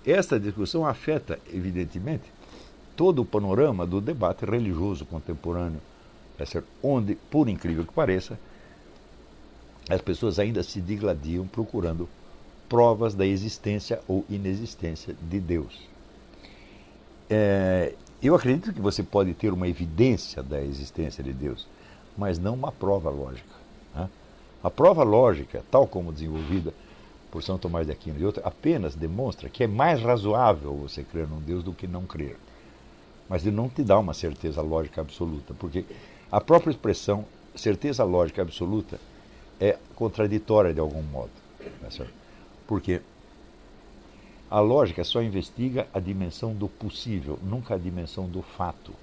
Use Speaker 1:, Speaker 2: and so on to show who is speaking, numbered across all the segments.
Speaker 1: esta discussão afeta, evidentemente, todo o panorama do debate religioso contemporâneo, onde, por incrível que pareça, as pessoas ainda se digladiam procurando provas da existência ou inexistência de Deus. Eu acredito que você pode ter uma evidência da existência de Deus, mas não uma prova lógica. Né? A prova lógica, tal como desenvolvida por São Tomás de Aquino e outros, apenas demonstra que é mais razoável você crer num Deus do que não crer. Mas ele não te dá uma certeza lógica absoluta, porque a própria expressão certeza lógica absoluta é contraditória de algum modo. Porque a lógica só investiga a dimensão do possível, nunca a dimensão do fato.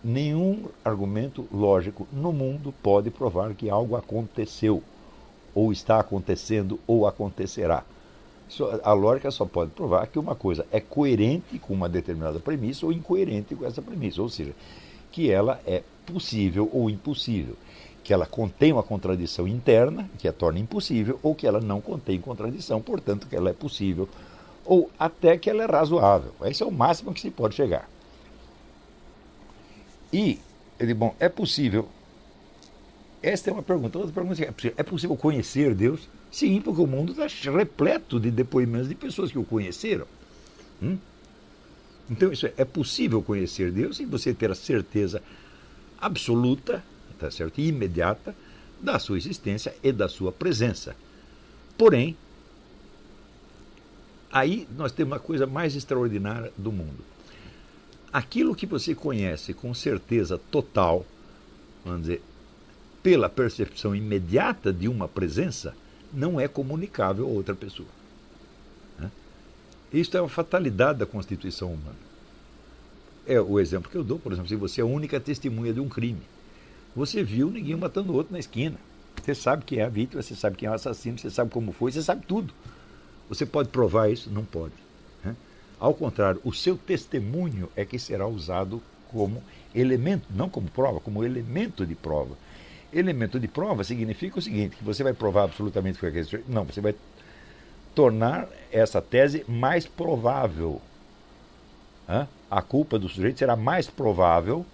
Speaker 1: Nenhum argumento lógico no mundo pode provar que algo aconteceu, ou está acontecendo, ou acontecerá. A lógica só pode provar que uma coisa é coerente com uma determinada premissa ou incoerente com essa premissa, ou seja, que ela é possível ou impossível, que ela contém uma contradição interna, que a torna impossível, ou que ela não contém contradição, portanto que ela é possível, ou até que ela é razoável. Esse é o máximo que se pode chegar. E, bom, é possível. Esta é uma pergunta. Outra pergunta é possível conhecer Deus? Sim, porque o mundo está repleto de depoimentos de pessoas que o conheceram. Então, isso é possível conhecer Deus e você ter a certeza absoluta, tá certo, e imediata da sua existência e da sua presença. Porém, aí nós temos a coisa mais extraordinária do mundo. Aquilo que você conhece com certeza total, vamos dizer, pela percepção imediata de uma presença, não é comunicável a outra pessoa. Isto é uma fatalidade da Constituição humana. É o exemplo que eu dou, por exemplo, se você é a única testemunha de um crime. Você viu ninguém matando o outro na esquina. Você sabe quem é a vítima, você sabe quem é o assassino, você sabe como foi, você sabe tudo. Você pode provar isso? Não pode. Ao contrário, o seu testemunho é que será usado como elemento, não como prova, como elemento de prova. Elemento de prova significa o seguinte, que você vai provar absolutamente que foi aquele sujeito. Não, você vai tornar essa tese mais provável. A culpa do sujeito será mais provável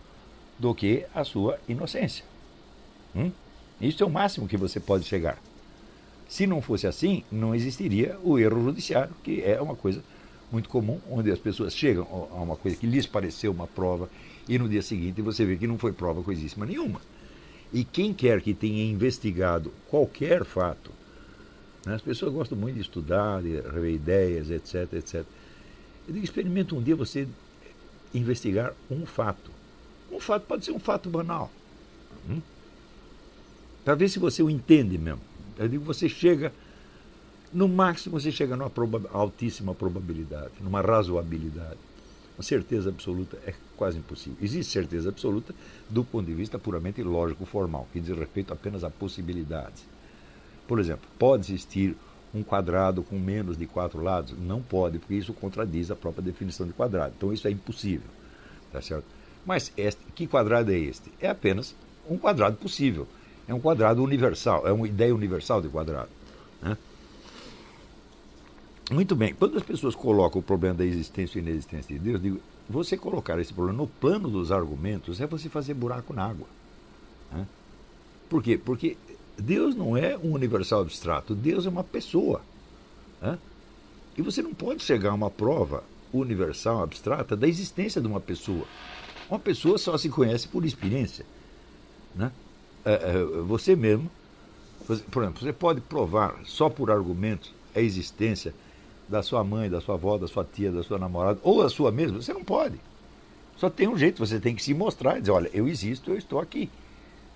Speaker 1: do que a sua inocência. Isso é o máximo que você pode chegar. Se não fosse assim, não existiria o erro judiciário, que é uma coisa muito comum, onde as pessoas chegam a uma coisa que lhes pareceu uma prova e no dia seguinte você vê que não foi prova coisíssima nenhuma. E quem quer que tenha investigado qualquer fato, as pessoas gostam muito de estudar, de rever ideias, etc, etc. Eu digo, experimenta um dia você investigar um fato. Um fato pode ser um fato banal. Para ver se você o entende mesmo. Eu digo, você chega, no máximo você chega numa altíssima probabilidade, numa razoabilidade. Uma certeza absoluta é quase impossível. Existe certeza absoluta do ponto de vista puramente lógico-formal, que diz respeito apenas a possibilidades. Por exemplo, pode existir um quadrado com menos de 4 lados? Não pode, porque isso contradiz a própria definição de quadrado. Então isso é impossível. Tá certo? Mas que quadrado é este? É apenas um quadrado possível. É um quadrado universal, é uma ideia universal de quadrado. Muito bem, quando as pessoas colocam o problema da existência e inexistência de Deus, digo, você colocar esse problema no plano dos argumentos é você fazer buraco na água. Por quê? Porque Deus não é um universal abstrato, Deus é uma pessoa. E você não pode chegar a uma prova universal abstrata da existência de uma pessoa. Uma pessoa só se conhece por experiência. Você mesmo, por exemplo, você pode provar só por argumentos a existência da sua mãe, da sua avó, da sua tia, da sua namorada, ou da sua mesma. Você não pode. Só tem um jeito, você tem que se mostrar e dizer, olha, eu existo, eu estou aqui.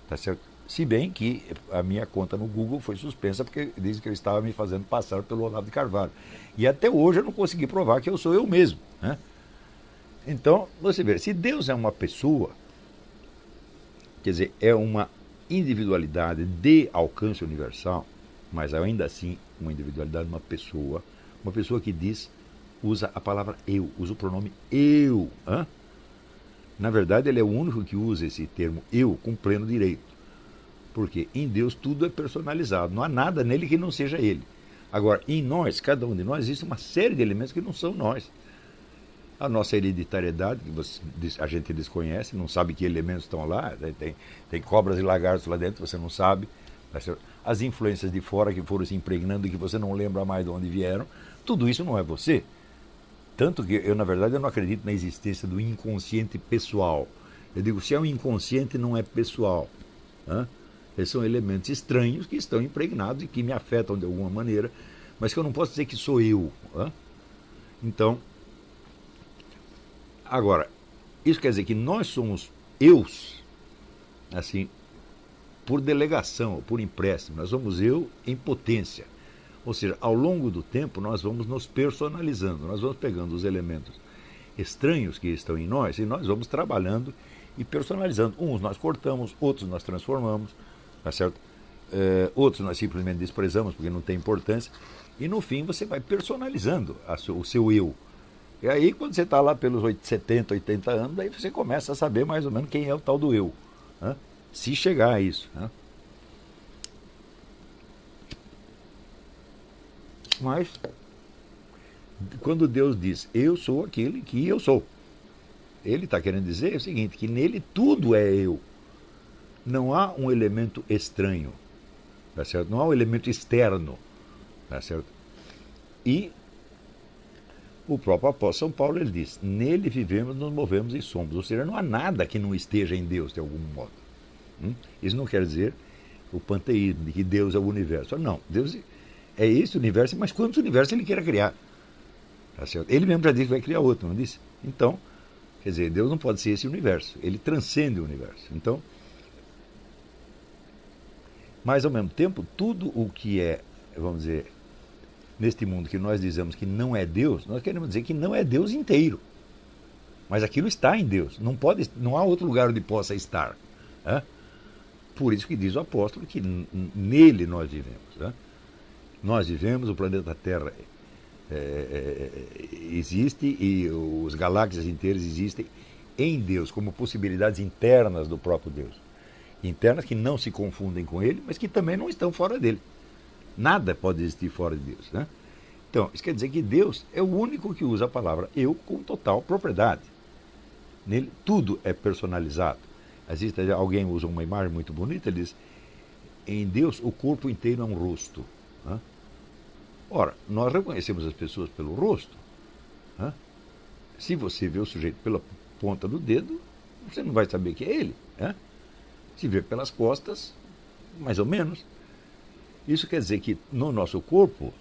Speaker 1: Tá certo? Se bem que a minha conta no Google foi suspensa porque dizem que eu estava me fazendo passar pelo Olavo de Carvalho. E até hoje eu não consegui provar que eu sou eu mesmo. Então, você vê, se Deus é uma pessoa, quer dizer, é uma individualidade de alcance universal, mas ainda assim uma individualidade de uma pessoa que usa a palavra eu, usa o pronome eu. Na verdade, ele é o único que usa esse termo eu com pleno direito. Porque em Deus tudo é personalizado, não há nada nele que não seja ele. Agora, em nós, cada um de nós, existe uma série de elementos que não são nós. A nossa hereditariedade, que a gente desconhece, não sabe que elementos estão lá, tem cobras e lagartos lá dentro, você não sabe. As influências de fora que foram se impregnando e que você não lembra mais de onde vieram, tudo isso não é você. Tanto que eu, na verdade, eu não acredito na existência do inconsciente pessoal. Eu digo, se é um inconsciente, não é pessoal. Esses são elementos estranhos que estão impregnados e que me afetam de alguma maneira, mas que eu não posso dizer que sou eu. Então, agora, isso quer dizer que nós somos eus, assim, por delegação, por empréstimo. Nós somos eu em potência. Ou seja, ao longo do tempo nós vamos nos personalizando, nós vamos pegando os elementos estranhos que estão em nós e nós vamos trabalhando e personalizando. Uns nós cortamos, outros nós transformamos, tá certo? Outros nós simplesmente desprezamos porque não tem importância. E no fim você vai personalizando o seu eu. E aí quando você está lá pelos 70, 80 anos, aí você começa a saber mais ou menos quem é o tal do eu. Se chegar a isso. Mas, quando Deus diz, eu sou aquele que eu sou, Ele está querendo dizer o seguinte, que nele tudo é eu. Não há um elemento estranho, tá certo? Não há um elemento externo, tá certo? E o próprio apóstolo São Paulo, ele diz, nele vivemos, nos movemos e somos. Ou seja, não há nada que não esteja em Deus, de algum modo. Isso não quer dizer o panteísmo, de que Deus é o universo. Não, Deus é esse universo, mas quantos universos ele queira criar? Tá certo? Ele mesmo já disse que vai criar outro, não disse? Então, quer dizer, Deus não pode ser esse universo, ele transcende o universo. Então, mas ao mesmo tempo, tudo o que é, vamos dizer, neste mundo que nós dizemos que não é Deus, nós queremos dizer que não é Deus inteiro. Mas aquilo está em Deus, não há outro lugar onde possa estar. Por isso que diz o apóstolo que nele nós vivemos. Nós vivemos, o planeta Terra existe e os galáxias inteiras existem em Deus, como possibilidades internas do próprio Deus. Internas que não se confundem com ele, mas que também não estão fora dele. Nada pode existir fora de Deus. Então, isso quer dizer que Deus é o único que usa a palavra eu com total propriedade. Nele tudo é personalizado. Alguém usa uma imagem muito bonita, ele diz, em Deus o corpo inteiro é um rosto. Ora, nós reconhecemos as pessoas pelo rosto. Se você vê o sujeito pela ponta do dedo, você não vai saber que é ele. Se vê pelas costas, mais ou menos. Isso quer dizer que no nosso corpo,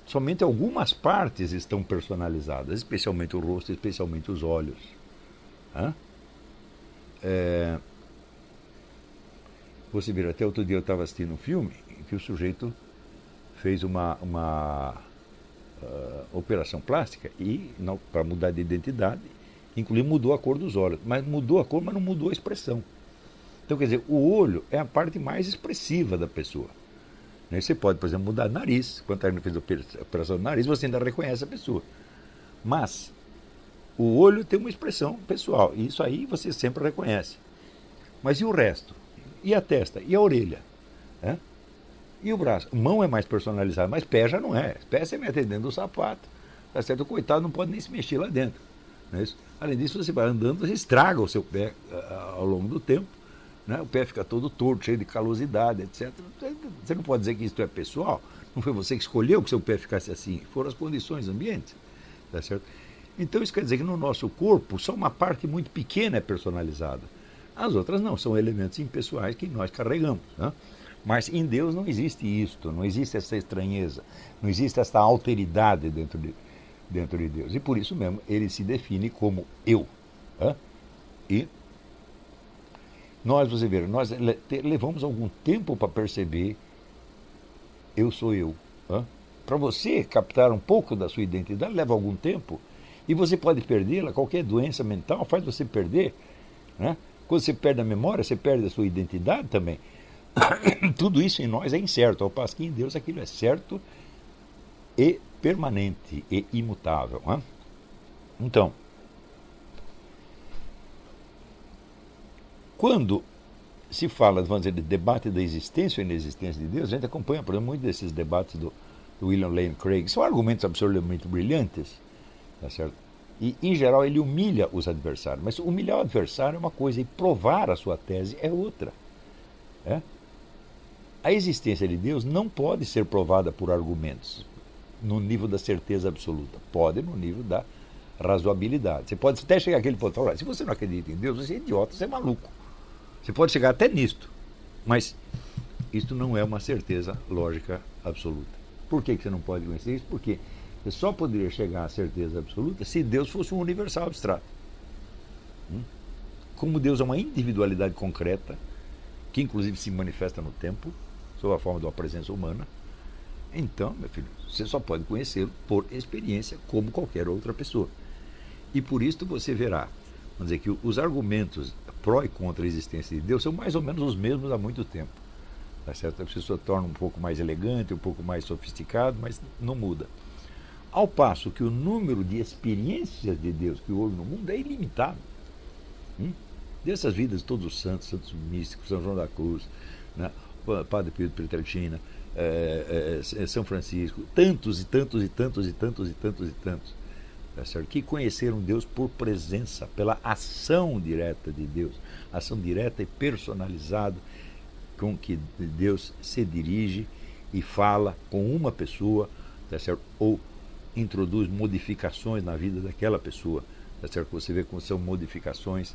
Speaker 1: somente algumas partes estão personalizadas, especialmente o rosto, especialmente os olhos. Você vira, até outro dia eu estava assistindo um filme em que o sujeito fez uma operação plástica e para mudar de identidade, inclusive mudou a cor dos olhos, mas mudou a cor, mas não mudou a expressão. Então, quer dizer, o olho é a parte mais expressiva da pessoa. Você pode, por exemplo, mudar o nariz. Quando a gente fez a operação do nariz, você ainda reconhece a pessoa. Mas o olho tem uma expressão pessoal, e isso aí você sempre reconhece. Mas e o resto? E a testa? E a orelha? E o braço? Mão é mais personalizada, mas pé já não é. Pé você mete dentro do sapato. Tá certo? O coitado não pode nem se mexer lá dentro. Não é isso? Além disso, você vai andando, você estraga o seu pé ao longo do tempo. O pé fica todo torto, cheio de calosidade, etc. Você não pode dizer que isso é pessoal. Não foi você que escolheu que seu pé ficasse assim. Foram as condições ambientes. Tá certo? Então isso quer dizer que no nosso corpo só uma parte muito pequena é personalizada. As outras não, são elementos impessoais que nós carregamos. Mas em Deus não existe isto, não existe essa estranheza, não existe essa alteridade dentro de Deus. E por isso mesmo ele se define como eu. E você vê, nós levamos algum tempo para perceber eu sou eu. Para você captar um pouco da sua identidade, leva algum tempo. E você pode perdê-la, qualquer doença mental faz você perder. Quando você perde a memória, você perde a sua identidade também. Tudo isso em nós é incerto, ao passo que em Deus aquilo é certo e permanente e imutável. Então, quando se fala, vamos dizer, de debate da existência ou inexistência de Deus, a gente acompanha, por exemplo, muito desses debates do William Lane Craig, são argumentos absolutamente brilhantes, tá certo? E, em geral, ele humilha os adversários. Mas humilhar o adversário é uma coisa e provar a sua tese é outra. É? A existência de Deus não pode ser provada por argumentos no nível da certeza absoluta. Pode no nível da razoabilidade. Você pode até chegar àquele ponto e falar, se você não acredita em Deus, você é idiota, você é maluco. Você pode chegar até nisto. Mas isto não é uma certeza lógica absoluta. Por que você não pode conhecer isso? Porque você só poderia chegar à certeza absoluta se Deus fosse um universal abstrato. Como Deus é uma individualidade concreta, que inclusive se manifesta no tempo, sob a forma de uma presença humana, então, meu filho, você só pode conhecê-lo por experiência, como qualquer outra pessoa. E por isso você verá, vamos dizer que os argumentos pró e contra a existência de Deus são mais ou menos os mesmos há muito tempo. Tá certo? A pessoa torna um pouco mais elegante, um pouco mais sofisticado, mas não muda. Ao passo que o número de experiências de Deus que houve no mundo é ilimitado. Dessas vidas de todos os santos, santos místicos, São João da Cruz, né? Padre Pio de Pietrelcina, São Francisco, tantos e tantos e tantos e tantos e tantos e tantos, tá certo? Que conheceram Deus por presença, pela ação direta de Deus, ação direta e personalizada com que Deus se dirige e fala com uma pessoa, tá certo? Ou introduz modificações na vida daquela pessoa, tá certo? Você vê como são modificações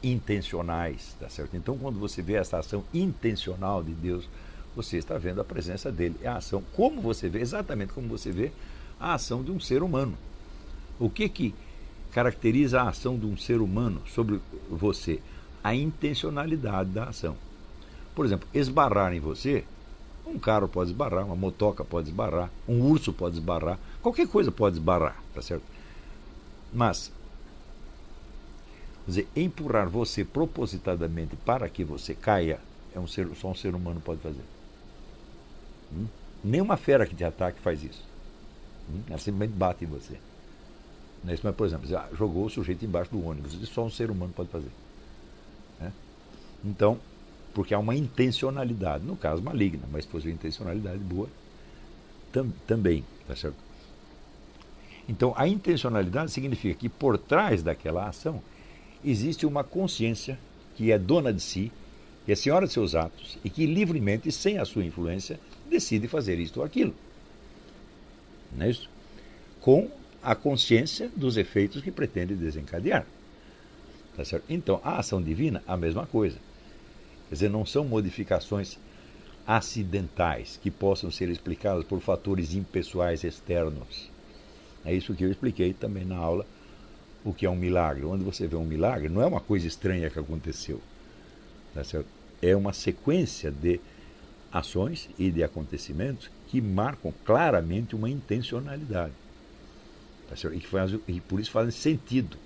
Speaker 1: intencionais, tá certo? Então, quando você vê essa ação intencional de Deus, você está vendo a presença dele. É a ação, como você vê, exatamente como você vê a ação de um ser humano. O que caracteriza a ação de um ser humano sobre você? A intencionalidade da ação. Por exemplo, esbarrar em você, um carro pode esbarrar, uma motoca pode esbarrar, um urso pode esbarrar, qualquer coisa pode esbarrar, tá certo? Mas, quer dizer, empurrar você propositadamente para que você caia, só um ser humano pode fazer. Nenhuma fera que te ataque faz isso. Ela simplesmente bate em você. Mas, por exemplo, jogou o sujeito embaixo do ônibus, isso só um ser humano pode fazer. Então, porque há uma intencionalidade, no caso maligna, mas fosse uma intencionalidade boa também, tá certo? Então, a intencionalidade significa que por trás daquela ação existe uma consciência que é dona de si, que é senhora de seus atos e que livremente, sem a sua influência, decide fazer isto ou aquilo. Não é isso? Com a consciência dos efeitos que pretende desencadear. Tá certo? Então, a ação divina, a mesma coisa. Quer dizer, não são modificações acidentais que possam ser explicadas por fatores impessoais externos. É isso que eu expliquei também na aula, o que é um milagre. Onde você vê um milagre, não é uma coisa estranha que aconteceu. Tá certo? É uma sequência de ações e de acontecimentos que marcam claramente uma intencionalidade. Tá certo? E por isso fazem sentido.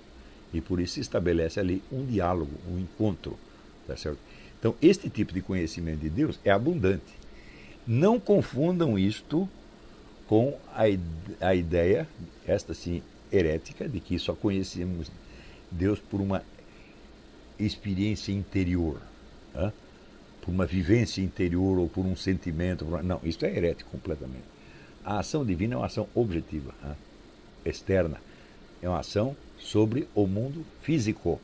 Speaker 1: E por isso se estabelece ali um diálogo, um encontro. Tá certo? Então, este tipo de conhecimento de Deus é abundante. Não confundam isto com a ideia, esta sim, herética, de que só conhecemos Deus por uma experiência interior, por uma vivência interior ou por um sentimento. Não, isso é herético completamente. A ação divina é uma ação objetiva, externa. É uma ação sobre o mundo físico.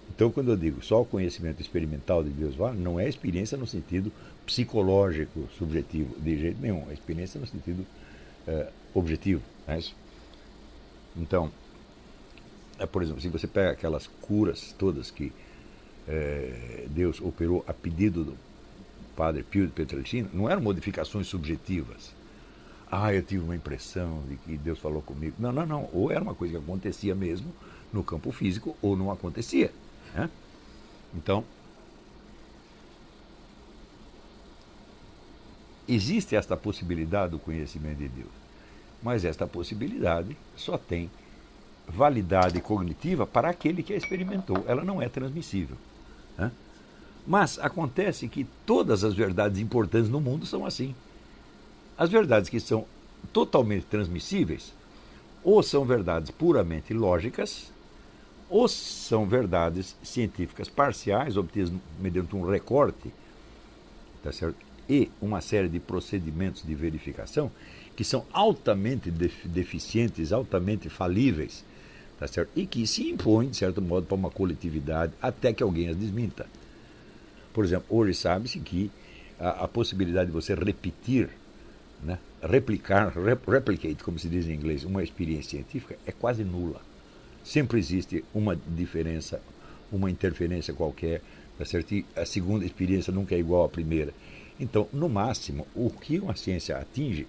Speaker 1: Então, quando eu digo só o conhecimento experimental de Deus vale, não é experiência no sentido psicológico, subjetivo, de jeito nenhum. É experiência no sentido objetivo. Não é isso? Então, por exemplo, se você pega aquelas curas todas que Deus operou a pedido do Padre Pio de Pietrelcina, não eram modificações subjetivas. Eu tive uma impressão de que Deus falou comigo. Não. Ou era uma coisa que acontecia mesmo no campo físico, ou não acontecia. Então, existe esta possibilidade do conhecimento de Deus, mas esta possibilidade só tem validade cognitiva para aquele que a experimentou. Ela não é transmissível. Mas acontece que todas as verdades importantes no mundo são assim. As verdades que são totalmente transmissíveis ou são verdades puramente lógicas, ou são verdades científicas parciais, obtidas mediante um recorte, tá certo? e uma série de procedimentos de verificação que são altamente deficientes, altamente falíveis, tá certo? E que se impõem, de certo modo, para uma coletividade até que alguém as desminta. Por exemplo, hoje sabe-se que a possibilidade de você repetir, né, replicate, como se diz em inglês, uma experiência científica é quase nula. Sempre existe uma diferença, uma interferência qualquer, tá certo? E a segunda experiência nunca é igual à primeira. Então, no máximo, o que uma ciência atinge,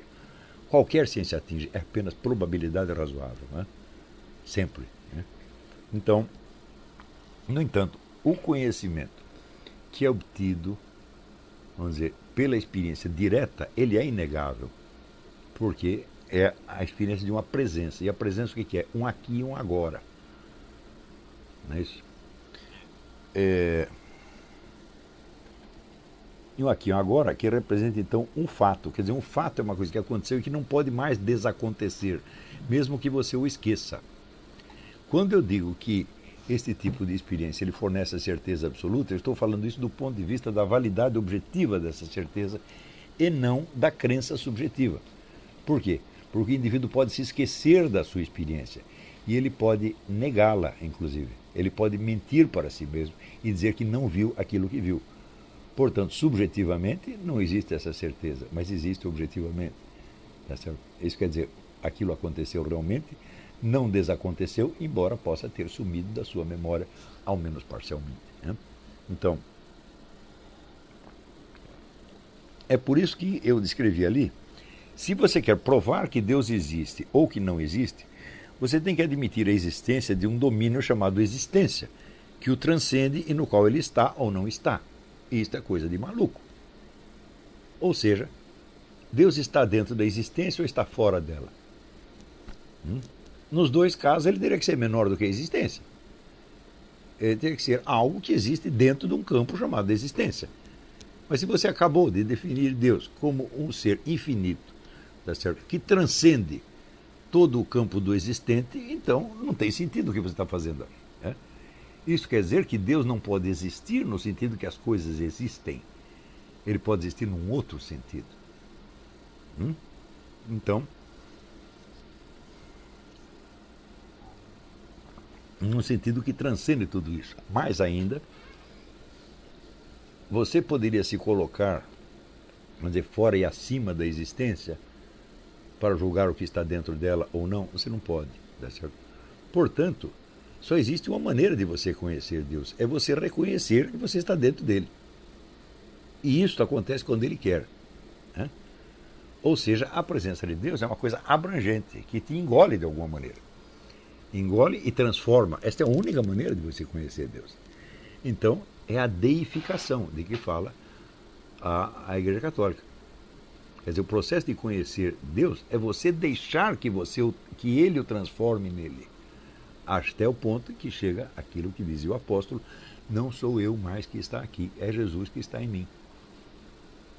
Speaker 1: qualquer ciência atinge, é apenas probabilidade razoável, né? Sempre. Né? Então, no entanto, o conhecimento que é obtido, vamos dizer, pela experiência direta, ele é inegável, porque é a experiência de uma presença. E a presença o que é? Um aqui e um agora. Não é isso? E um aqui e um agora que representa, então, um fato. Quer dizer, um fato é uma coisa que aconteceu e que não pode mais desacontecer, mesmo que você o esqueça. Quando eu digo que este tipo de experiência ele fornece a certeza absoluta, eu estou falando isso do ponto de vista da validade objetiva dessa certeza e não da crença subjetiva. Por quê? Porque o indivíduo pode se esquecer da sua experiência e ele pode negá-la, inclusive. Ele pode mentir para si mesmo e dizer que não viu aquilo que viu. Portanto, subjetivamente, não existe essa certeza, mas existe objetivamente. Tá certo? Isso quer dizer, aquilo aconteceu realmente, não desaconteceu, embora possa ter sumido da sua memória, ao menos parcialmente. Né? Então, é por isso que eu descrevi ali, se você quer provar que Deus existe ou que não existe, você tem que admitir a existência de um domínio chamado existência, que o transcende e no qual ele está ou não está. Isto é coisa de maluco. Ou seja, Deus está dentro da existência ou está fora dela? Nos dois casos, ele teria que ser menor do que a existência. Ele teria que ser algo que existe dentro de um campo chamado existência. Mas se você acabou de definir Deus como um ser infinito, tá certo? Que transcende todo o campo do existente, então não tem sentido o que você está fazendo ali. Né? Isso quer dizer que Deus não pode existir no sentido que as coisas existem. Ele pode existir num outro sentido. Então, num sentido que transcende tudo isso. Mais ainda, você poderia se colocar, vamos dizer, fora e acima da existência para julgar o que está dentro dela ou não? Você não pode. Tá certo? Portanto, só existe uma maneira de você conhecer Deus. É você reconhecer que você está dentro dele. E isso acontece quando ele quer. Né? Ou seja, a presença de Deus é uma coisa abrangente, que te engole de alguma maneira. Engole e transforma. Esta é a única maneira de você conhecer Deus. Então, é a deificação de que fala a Igreja Católica. Quer dizer, o processo de conhecer Deus é você deixar que ele o transforme nele. Até o ponto que chega aquilo que dizia o apóstolo: não sou eu mais que está aqui, é Jesus que está em mim.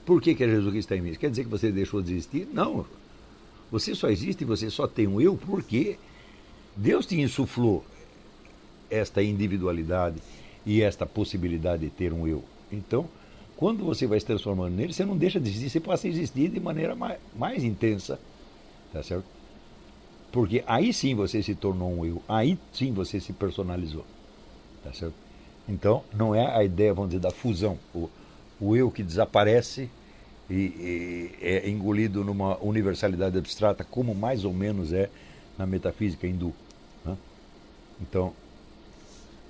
Speaker 1: Por que é Jesus que está em mim? Quer dizer que você deixou de existir? Não. Você só existe e você só tem um eu porque Deus te insuflou esta individualidade e esta possibilidade de ter um eu. Então, quando você vai se transformando nele, você não deixa de existir, você passa a existir de maneira mais intensa. Tá certo? Porque aí sim você se tornou um eu, aí sim você se personalizou. Tá certo? Então, não é a ideia, vamos dizer, da fusão. O eu que desaparece e é engolido numa universalidade abstrata, como mais ou menos é na metafísica hindu. Né? Então,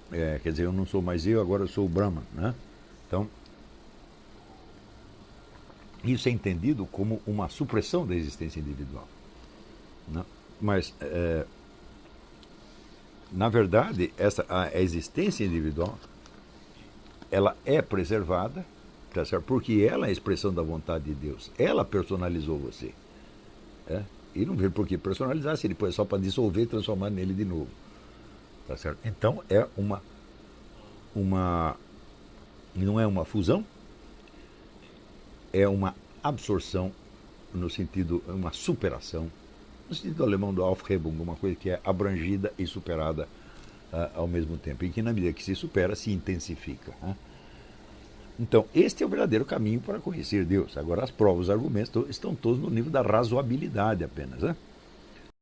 Speaker 1: quer dizer, eu não sou mais eu, agora eu sou o Brahman. Né? Então, isso é entendido como uma supressão da existência individual. Né? Mas, na verdade, a existência individual ela é preservada, tá certo? Porque ela é a expressão da vontade de Deus. Ela personalizou você. E não vê por que personalizar se depois é só para dissolver e transformar nele de novo. Tá certo? Então, não é uma fusão, é uma absorção, no sentido, uma superação, no sentido alemão do Aufhebung, uma coisa que é abrangida e superada ao mesmo tempo, e que na medida que se supera, se intensifica. Então, este é o verdadeiro caminho para conhecer Deus. Agora, as provas, os argumentos estão todos no nível da razoabilidade apenas. Né?